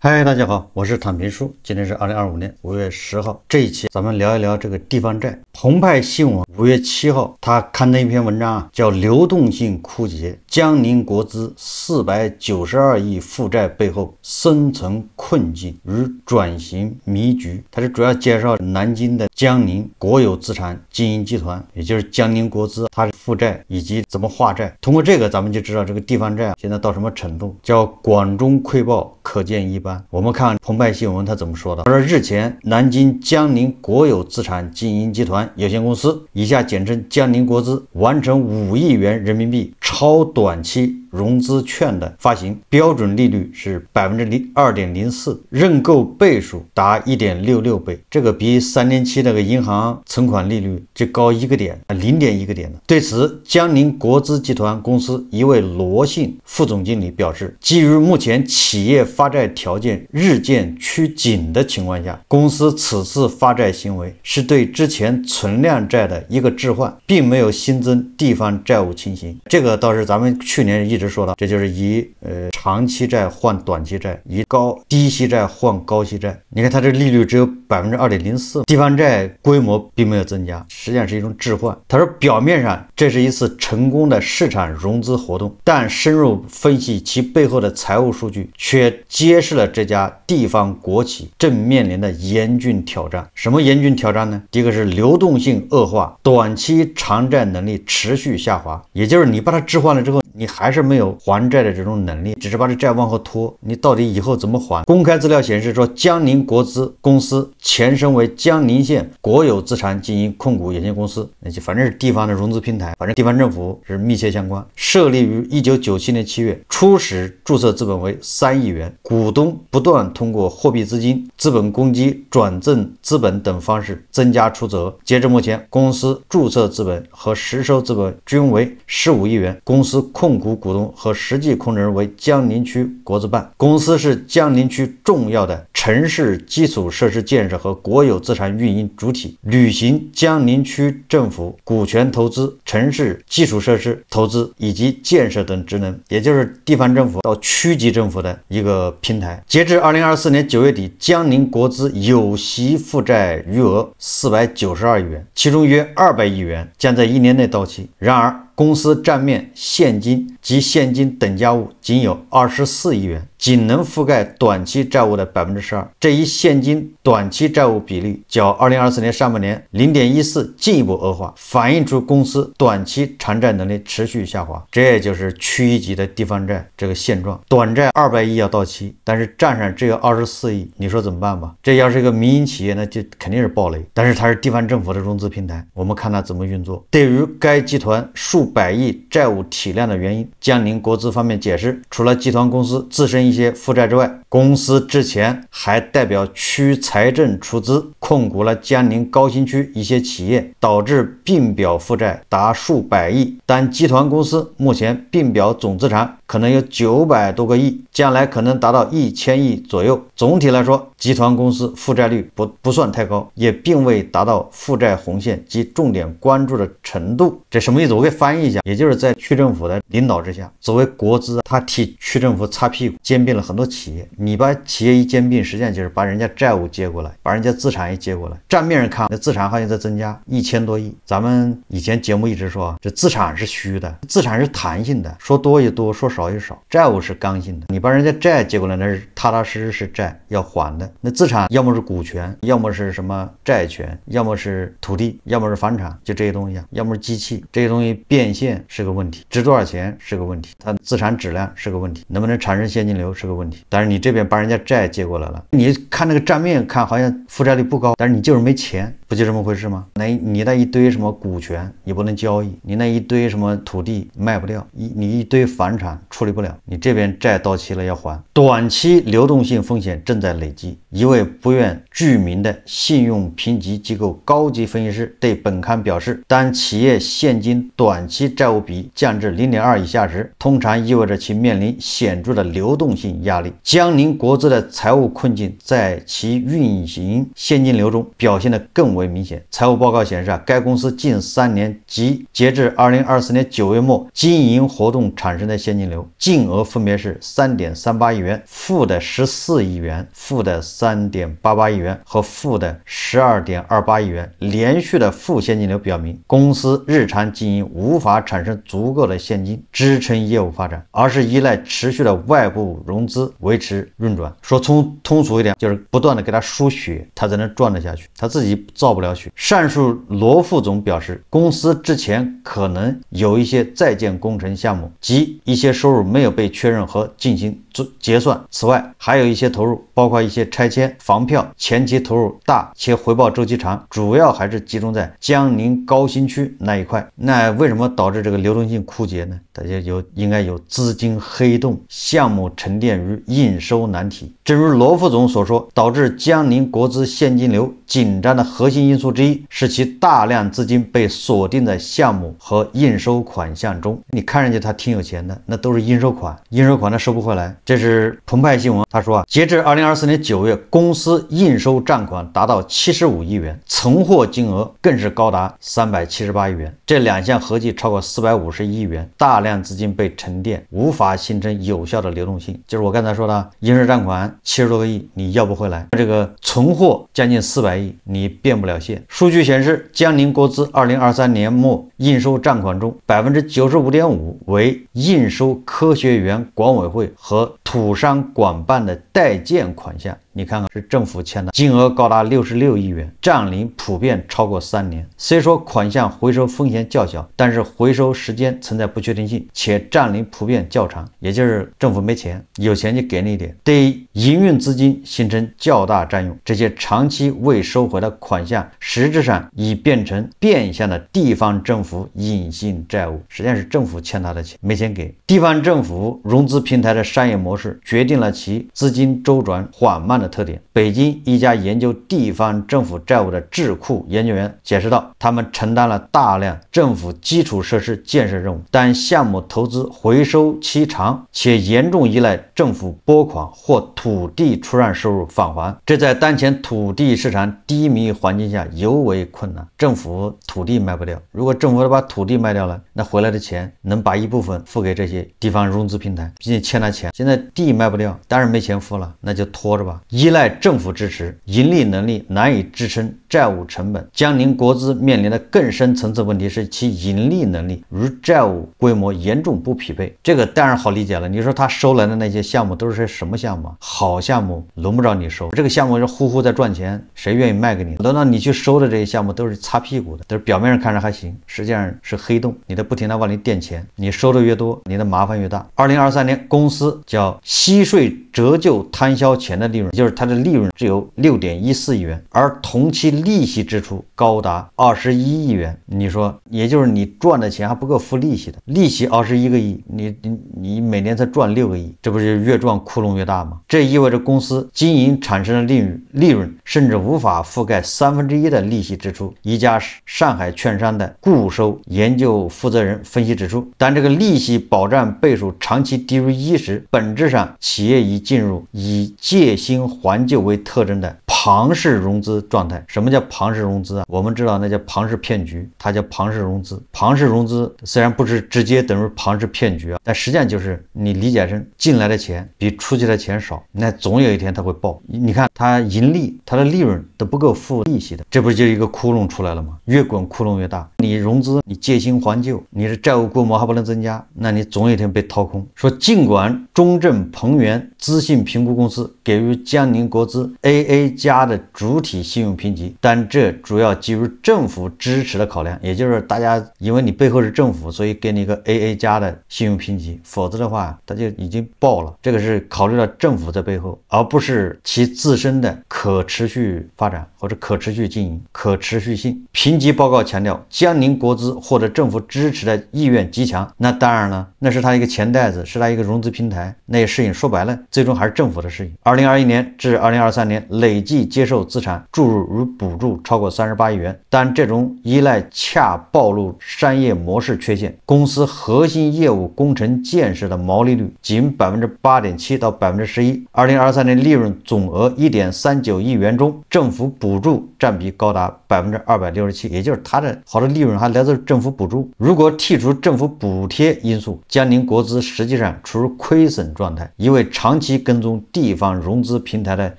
嗨，大家好，我是坦平叔。今天是2025年5月10号，这一期咱们聊一聊这个地方债。澎湃新闻5月7号，他刊登一篇文章叫《流动性枯竭，江宁国资492亿负债背后深层困境与转型迷局》。它是主要介绍南京的江宁国有资产经营集团，也就是江宁国资，它的负债以及怎么化债。通过这个，咱们就知道这个地方债现在到什么程度，叫管中窥豹，可见一斑。我们看澎湃新闻他怎么说的，他说日前南京江宁国有资产经营集团有限公司（以下简称江宁国资）完成5亿元人民币超短期融资券的发行，标准利率是2.04%，认购倍数达1.66倍，这个比3年期那个银行存款利率就高1个点，0.1个点的。对此，江宁国资集团公司一位罗姓副总经理表示，基于目前企业发债条件日渐趋紧的情况下，公司此次发债行为是对之前存量债的一个置换，并没有新增地方债务情形。这个倒是咱们去年一直说到，这就是以长期债换短期债，以低息债换高息债。你看它这利率只有2.04%，地方债规模并没有增加，实际上是一种置换。他说表面上这是一次成功的市场融资活动，但深入分析其背后的财务数据，却揭示了这家地方国企正面临的严峻挑战。什么严峻挑战呢？第一个是流动性恶化，短期偿债能力持续下滑，也就是你把它置换了之后，你还是没有还债的这种能力，只是把这债往后拖，你到底以后怎么还？公开资料显示说，江宁国资公司前身为江宁县国有资产经营控股有限公司，反正是地方的融资平台，反正地方政府是密切相关。设立于1997年7月，初始注册资本为3亿元，股东不断通过货币资金、资本公积、转正资本等方式增加出资额。截至目前，公司注册资本和实收资本均为15亿元，公司控股股东和实际控制人为江宁区国资办。公司是江宁区重要的城市基础设施建设和国有资产运营主体，履行江宁区政府股权投资、城市基础设施投资以及建设等职能，也就是地方政府到区级政府的一个平台。截至2024年9月底，江宁国资有息负债余额492亿元，其中约200亿元将在1年内到期。然而，公司账面现金及现金等价物仅有24亿元，仅能覆盖短期债务的12%。这一现金短期债务比例较2024年上半年 0.14 进一步恶化，反映出公司短期偿债能力持续下滑。这也就是区一级的地方债这个现状，短债200亿要到期，但是账上只有24亿，你说怎么办吧？这要是一个民营企业，那就肯定是暴雷。但是它是地方政府的融资平台，我们看它怎么运作。对于该集团数百亿债务体量的原因，江宁国资方面解释，除了集团公司自身一些负债之外，公司之前还代表区财政出资控股了江宁高新区一些企业，导致并表负债达数百亿。但集团公司目前并表总资产可能有900多个亿，将来可能达到1000亿左右。总体来说，集团公司负债率不算太高，也并未达到负债红线及重点关注的程度。这什么意思？我给翻译一下，也就是在区政府的领导之下，作为国资，他替区政府擦屁股，兼并了很多企业。你把企业一兼并，实际上就是把人家债务接过来，把人家资产也接过来。账面上看，那资产好像在增加1000多亿。咱们以前节目一直说，这资产是虚的，资产是弹性的，说多也多，说少也少。债务是刚性的，你把人家债接过来，那是踏踏实实是债要还的。那资产要么是股权，要么是什么债权，要么是土地，要么是房产，就这些东西，要么是机器。这些东西变现是个问题，值多少钱是个问题，它资产质量是个问题，能不能产生现金流是个问题。但是你这边把人家债接过来了，你看那个账面看好像负债率不高，但是你就是没钱，不就这么回事吗？你那一堆什么股权你不能交易，你那一堆什么土地卖不掉，你一堆房产处理不了，你这边债到期了要还，短期流动性风险正在累积。一位不愿具名的信用评级机构高级分析师对本刊表示，当企业现金短期债务比降至 0.2 以下时，通常意味着其面临显著的流动性压力。江宁国资的财务困境在其运行现金流中表现得更为明显。财务报告显示，该公司近3年及截至2024年9月末经营活动产生的现金流净额分别是 3.38 亿元、负的14亿元、负的3.88亿元和负的12.28亿元。连续的负现金流表明，公司日常经营无法产生足够的现金支撑业务发展，而是依赖持续的外部融资维持运转。说通俗一点，就是不断的给他输血，他才能转得下去，他自己造不了血。上述罗副总表示，公司之前可能有一些在建工程项目及一些收入没有被确认和进行结算。此外，还有一些投入，包括一些拆迁、房票，前期投入大且回报周期长，主要还是集中在江宁高新区那一块。那为什么导致这个流动性枯竭呢？大家应该有资金黑洞、项目沉淀于应收难题。正如罗副总所说，导致江宁国资现金流紧张的核心因素之一是其大量资金被锁定在项目和应收款项中。你看人家他挺有钱的，那都是应收款，应收款他收不回来。这是澎湃新闻，他说截至2024年9月，公司应收账款达到75亿元，存货金额更是高达378亿元，这两项合计超过450亿元。大量资金被沉淀，无法形成有效的流动性。就是我刚才说的，应收账款70多个亿，你要不回来；这个存货将近400亿，你变不了现。数据显示，江宁国资2023年末应收账款中 95.5% 为应收科学园管委会和土商管办的代建款项。你看看是政府欠的，金额高达66亿元，占领普遍超过3年。虽说款项回收风险较小，但是回收时间存在不确定性，且占领普遍较长，也就是政府没钱，有钱就给你一点，对营运资金形成较大占用。这些长期未收回的款项，实质上已变成变相的地方政府隐性债务，实际上是政府欠他的钱，没钱给。地方政府融资平台的商业模式决定了其资金周转缓慢的特点。北京一家研究地方政府债务的智库研究员解释道，他们承担了大量政府基础设施建设任务，但项目投资回收期长，且严重依赖政府拨款或土地出让收入返还，这在当前土地市场低迷环境下尤为困难。政府土地卖不掉，如果政府把土地卖掉了，那回来的钱能把一部分付给这些地方融资平台，并且欠他钱。现在地卖不掉，当然没钱付了，那就拖着吧。依赖政府支持，盈利能力难以支撑债务成本。江宁国资面临的更深层次问题是其盈利能力与债务规模严重不匹配。这个当然好理解了，你说他收来的那些项目都是什么项目？好项目轮不着你收，这个项目是呼呼在赚钱，谁愿意卖给你？轮到你去收的这些项目都是擦屁股的，都是表面上看着还行，实际上是黑洞，你得不停地往里垫钱，你收的越多，你的麻烦越大。2023年公司叫息税折旧摊销前的利润，就是它的利润只有 6.14 亿元，而同期利息支出高达21亿元。你说，也就是你赚的钱还不够付利息的，利息21个亿，你每年才赚6个亿，这不是越赚窟窿越大吗？这意味着公司经营产生的利润甚至无法覆盖1/3的利息支出。一家上海券商的固收研究负责人分析指出，当这个利息保障倍数长期低于1时，本质上企业已进入以借新还旧为特征的庞氏融资状态。什么叫庞氏融资啊？我们知道那叫庞氏骗局，它叫庞氏融资。庞氏融资虽然不是直接等于庞氏骗局啊，但实际上就是你理解成进来的钱比出去的钱少，那总有一天它会爆。你看它盈利，它的利润都不够付利息的，这不就一个窟窿出来了吗？越滚窟窿越大。你融资，你借新还旧，你的债务规模还不能增加，那你总有一天被掏空。说尽管中证鹏源资信评估公司给予江宁国资 AA+ 家的主体信用评级，但这主要基于政府支持的考量，也就是大家因为你背后是政府，所以给你一个 AA 加的信用评级，否则的话它就已经爆了。这个是考虑到政府在背后，而不是其自身的可持续发展或者可持续经营、可持续性。评级报告强调，江宁国资获得政府支持的意愿极强。那当然了，那是他一个钱袋子，是他一个融资平台，那些事情说白了，最终还是政府的事情。2021年至2023年累计接受资产注入与补助超过38亿元，但这种依赖恰暴露商业模式缺陷。公司核心业务工程建设的毛利率仅 8.7% 到 11%。2023年利润总额 1.39亿元中，政府补助占比高达 267%， 也就是它的好的利润还来自政府补助。如果剔除政府补贴因素，江宁国资实际上处于亏损状态。一位长期跟踪地方融资平台的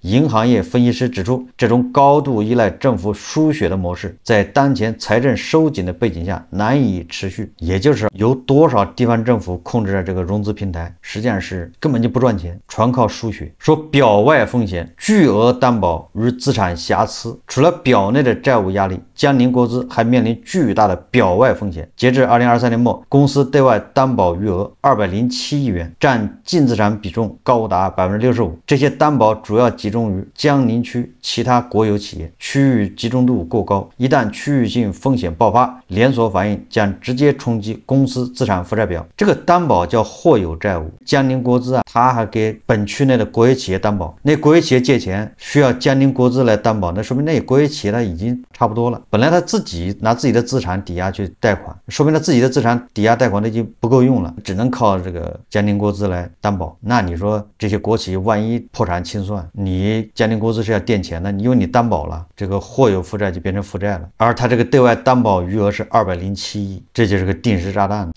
银行业分析师指出，这种高度依赖政府输血的模式，在当前财政收紧的背景下难以持续。也就是有多少地方政府控制着这个融资平台，实际上是根本就不赚钱，全靠输血。说表外风险，巨额担保与资产瑕疵。除了表内的债务压力，江宁国资还面临巨大的表外风险。截至2023年末，公司对外担保余额207亿元，占净资产比重高达 65%。这些担保主要集中于江宁区其他国有企业，区域集中度过高，一旦区域性风险爆发，连锁反应将直接冲击公司资产负债表。这个担保叫或有债务。江宁国资他还给本区内的国有企业担保，那国有企业借钱需要江宁国资来担保，那说明那国有企业它已经差不多了。本来他自己拿自己的资产抵押去贷款，说明他自己的资产抵押贷款都已经不够用了，只能靠这个江宁国资来担保。那你说这些国企万一破产清算，你江宁国资是要垫钱的，因为你担保了，这个或有负债就变成负债了。而他这个对外担保余额是207亿，这就是个定时炸弹。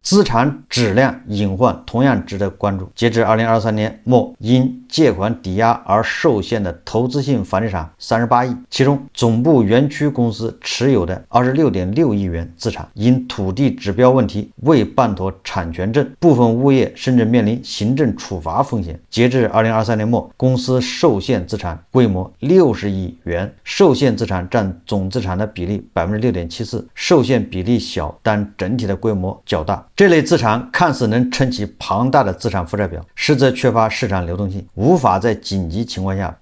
资产质量隐患同样值得关注。截至2023年末，因借款抵押而受限的投资性房地产38亿，其中总部园区公司持有的 26.6亿元资产因土地指标问题未办妥产权证，部分物业甚至面临行政处罚风险。截至2023年末，公司受限资产规模60亿元，受限资产占总资产的比例 6.74%， 受限比例小，但整体的规模较大。这类资产看似能撑起庞大的资产负债表，实则缺乏市场流动性，无法在紧急情况下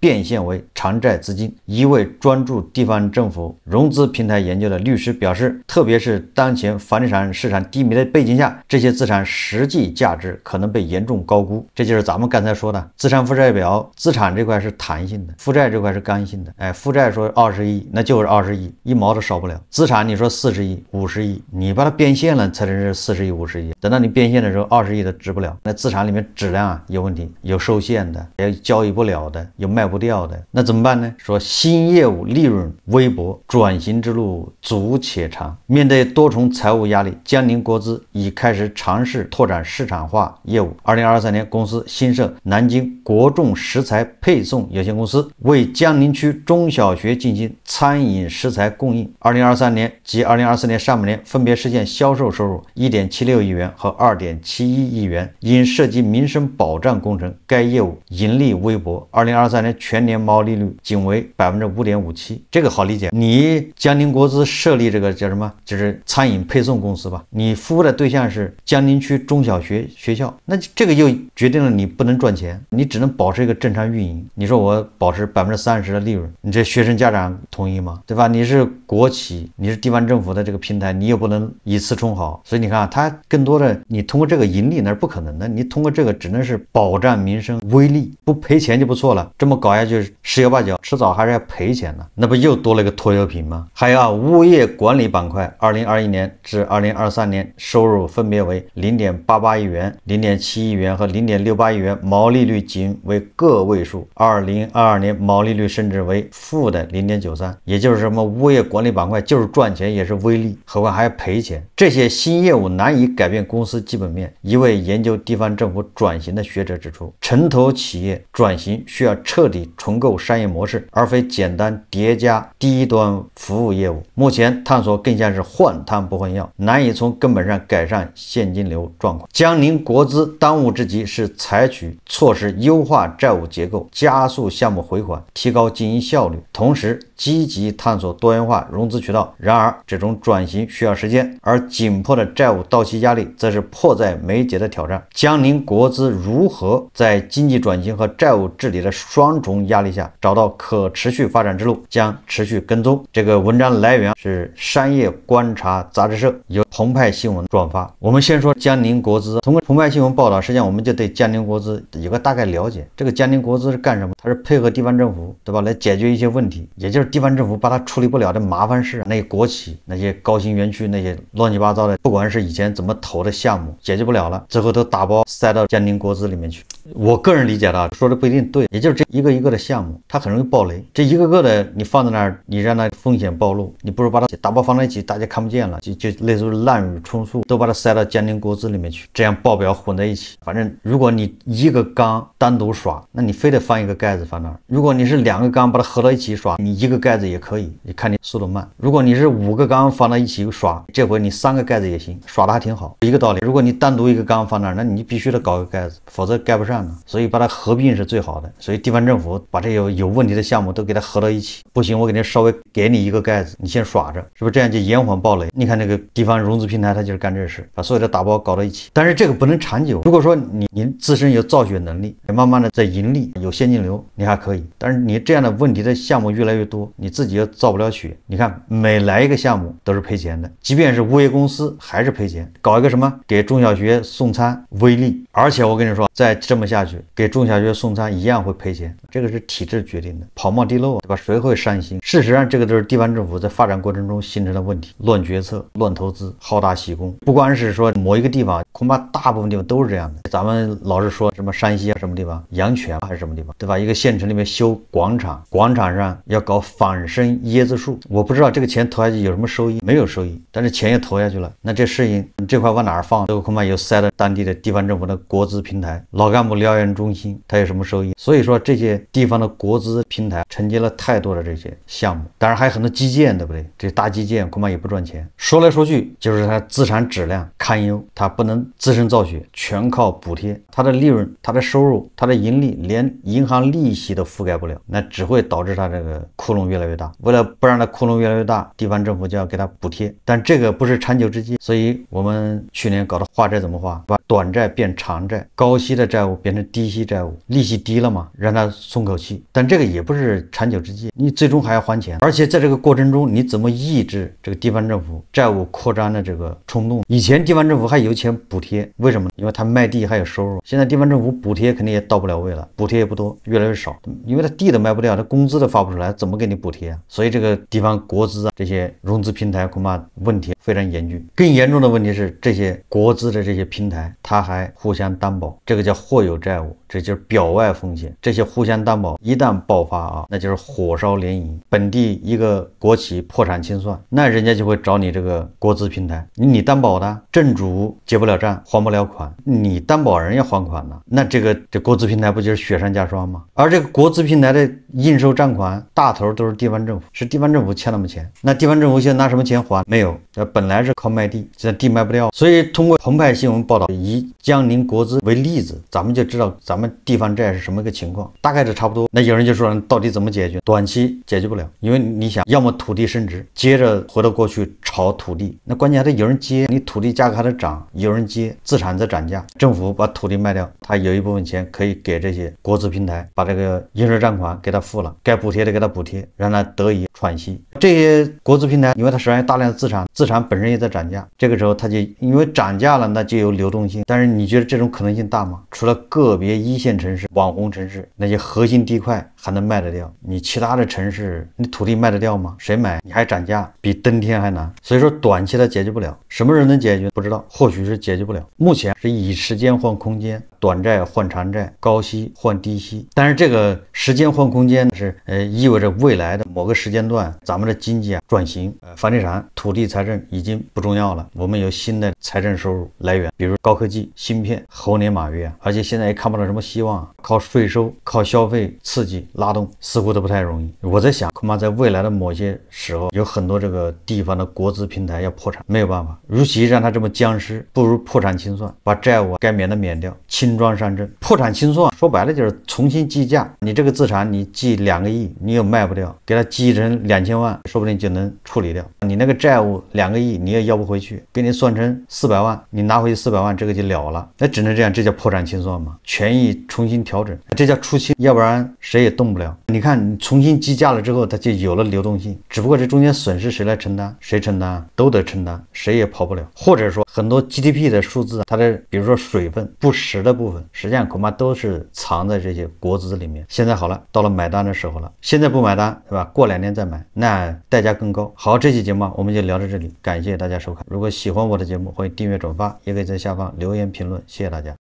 变现为偿债资金。一位专注地方政府融资平台研究的律师表示，特别是当前房地产市场低迷的背景下，这些资产实际价值可能被严重高估。这就是咱们刚才说的，资产负债表，资产这块是弹性的，负债这块是刚性的。负债说20亿，那就是20亿，一毛都少不了。资产你说40亿、50亿，你把它变现了才是40亿、50亿。等到你变现的时候，20亿都值不了。那资产里面质量有问题，有受限的，有交易不了的，有卖不掉的，那怎么办呢？说新业务利润微薄，转型之路阻且长。面对多重财务压力，江宁国资已开始尝试拓展市场化业务。2023年，公司新设南京国众食材配送有限公司，为江宁区中小学进行餐饮食材供应。2023年及2024年上半年分别实现销售收入 1.76亿元和 2.71亿元。因涉及民生保障工程，该业务盈利微薄。2023年全年毛利率仅为 5.57%。这个好理解，你江宁国资设立这个叫什么，就是餐饮配送公司吧，你服务的对象是江宁区中小学校，那这个就决定了你不能赚钱，你只能保持一个正常运营。你说我保持 30% 的利润，你这学生家长同意吗？对吧？你是国企，你是地方政府的这个平台，你又不能以次充好。所以你看它更多的你通过这个盈利那是不可能的，你通过这个只能是保障民生微利，不赔钱就不错了。这么搞下去十有八九迟早还是要赔钱的，那不又多了一个拖油瓶吗？还有物业管理板块，2021年至2023年收入分别为 0.88亿元、0.7亿元和 0.68亿元，毛利率仅为个位数。2022年毛利率甚至为负的 0.93%， 也就是什么物业管理板块就是赚钱也是微利，何况还要赔钱。这些新业务难以改变公司基本面。一位研究地方政府转型的学者指出，城投企业转型需要彻底重构商商业模式，而非简单叠加低端服务业务。目前探索更像是换汤不换药，难以从根本上改善现金流状况。江宁国资当务之急是采取措施优化债务结构，加速项目回款，提高经营效率，同时积极探索多元化融资渠道。然而，这种转型需要时间，而紧迫的债务到期压力则是迫在眉睫的挑战。江宁国资如何在经济转型和债务治理的双重压力下找到可持续发展之路，将持续跟踪。这个文章来源是商业观察杂志社，由澎湃新闻转发。我们先说江宁国资，通过澎湃新闻报道，实际上我们就对江宁国资有个大概了解。这个江宁国资是干什么？它是配合地方政府，对吧，来解决一些问题，也就是地方政府把它处理不了的麻烦事，那些国企、那些高新园区、那些乱七八糟的，不管是以前怎么投的项目，解决不了了，最后都打包塞到江宁国资里面去。我个人理解的，说的不一定对，也就是这一个一个的项目，它很容易爆雷。这一个个的你放在那儿，你让它风险暴露，你不如把它打包放在一起，大家看不见了，就类似于滥竽充数，都把它塞到江宁国资里面去，这样报表混在一起。反正如果你一个缸单独耍，那你非得放一个盖子放那儿；如果你是2个缸把它合到一起耍，你一个盖子也可以，你看你速度慢。如果你是5个缸放到一起耍，这回你3个盖子也行，耍的还挺好。一个道理，如果你单独一个缸放那儿，那你必须得搞个盖子，否则盖不上呢。所以把它合并是最好的。所以地方政府把这有问题的项目都给它合到一起，不行我给你稍微给你一个盖子，你先耍着，是不是这样就延缓暴雷？你看这个地方融资平台，它就是干这事，把所有的打包搞到一起。但是这个不能长久。如果说你自身有造血能力，慢慢的在盈利，有现金流，你还可以。但是你这样的问题的项目越来越多，你自己又造不了血。你看每来一个项目都是赔钱的，即便是物业公司还是赔钱。搞一个什么给中小学送餐微利，而且我跟你说，再这么下去，给中小学送餐一样会赔钱。这个是体制决定的，跑冒滴漏，对吧？谁会善心？事实上，这个都是地方政府在发展过程中形成的问题：乱决策、乱投资、好大喜功。不光是说某一个地方，恐怕大部分地方都是这样的。咱们老是说什么山西啊，什么地方阳泉还是什么地方，对吧？一个县城里面修广场，广场上要搞仿生椰子树，我不知道这个钱投下去有什么收益，没有收益，但是钱也投下去了。那这事情这块往哪儿放？这个恐怕有塞到当地的地方政府的国资平台、老干部疗养中心，它有什么收益？所以说这些地方的国资平台承接了太多的这些项目，当然还有很多基建，对不对？这大基建恐怕也不赚钱。说来说去就是它资产质量堪忧，它不能自身造血，全靠补贴。它的利润、它的收入、它的盈利连银行利息都覆盖不了，那只会导致它这个窟窿越来越大。为了不让它窟窿越来越大，地方政府就要给它补贴，但这个不是长久之计。所以我们去年搞的化债怎么化？把短债变长债，高息的债务变成低息债务，利息低了嘛，让它松口气。但这个也不是长久之计，你最终还要还钱。而且在这个过程中，你怎么抑制这个地方政府债务扩张的这个冲动？以前地方政府还有钱补贴，为什么？因为他卖地还有收入。现在地方政府补贴肯定也到不了位了，补贴也不多，越来越少，因为他地都卖不掉，他工资都发不出来，怎么给你补贴啊？所以这个地方国资啊，这些融资平台恐怕问题非常严峻。更严重的问题是，这些国资的这些平台，它还互相担保，这个叫或有债务，这就是表外风险。这些互相担保一旦爆发啊，那就是火烧连营。本地一个国企破产清算，那人家就会找你这个国资平台，你担保的，正主结不了账，还不了款，你担保人要还款呢，那这国资平台不就是雪上加霜吗？而这个国资平台的应收账款大头都是地方政府，是地方政府欠那么钱，那地方政府现在拿什么钱还？没有，本来是靠卖地，现在地卖不掉。所以通过澎湃新闻报道，以江宁国资为例子，咱们就知道咱们地方债是什么个情况，大概是差不多。那有人就说到底怎么解决？短期解决不了，因为你想，要么土地升值，接着回到过去炒土地，那关键还得有人接，你土地价格还得涨，有人接，资产在涨价，政府把土地卖掉，他有一部分钱可以给这些国资平台，把这个应收账款给他付了，该补贴的给他补贴，让他得以喘息。这些国资平台，因为他手上有大量的资产本身也在涨价，这个时候他就因为涨价了，那就有流动性。但是你觉得这种可能性大吗？除了个别一线城市、网红城市，那些核心地块还能卖得掉，你其他的城市，你土地卖得掉吗？谁买？你还涨价，比登天还难。所以说短期的解决不了，什么人能解决？不知道，或许是解决不了。目前是以时间换空间。短债换长债，高息换低息。但是这个时间换空间是意味着未来的某个时间段，咱们的经济转型，房地产、土地财政已经不重要了，我们有新的财政收入来源，比如高科技、芯片、猴年马月，而且现在也看不到什么希望，靠税收、靠消费刺激拉动，似乎都不太容易。我在想，恐怕在未来的某些时候，有很多这个地方的国资平台要破产，没有办法。与其让它这么僵尸，不如破产清算，把债务该免的免掉，轻装上阵。破产清算说白了就是重新计价，你这个资产你计2个亿，你又卖不掉，给它计成2000万，说不定就能处理掉。你那个债务2个亿，你也要不回去，给你算成400万，你拿回去400万，这个就了了。那只能这样，这叫破产清算嘛？权益重新调整，这叫出清，要不然谁也动不了。你看，你重新计价了之后，它就有了流动性，只不过这中间损失谁来承担？谁承担？都得承担，谁也跑不了。或者说，很多 GDP 的数字，它的比如说水分不实的部分，实际上恐怕都是藏在这些国资里面。现在好了，到了买单的时候了，现在不买单，对吧？过2年再买，那代价更高。好，这期节目我们就聊到这里，感谢大家收看。如果喜欢我的节目，欢迎订阅转发，也可以在下方留言评论，谢谢大家。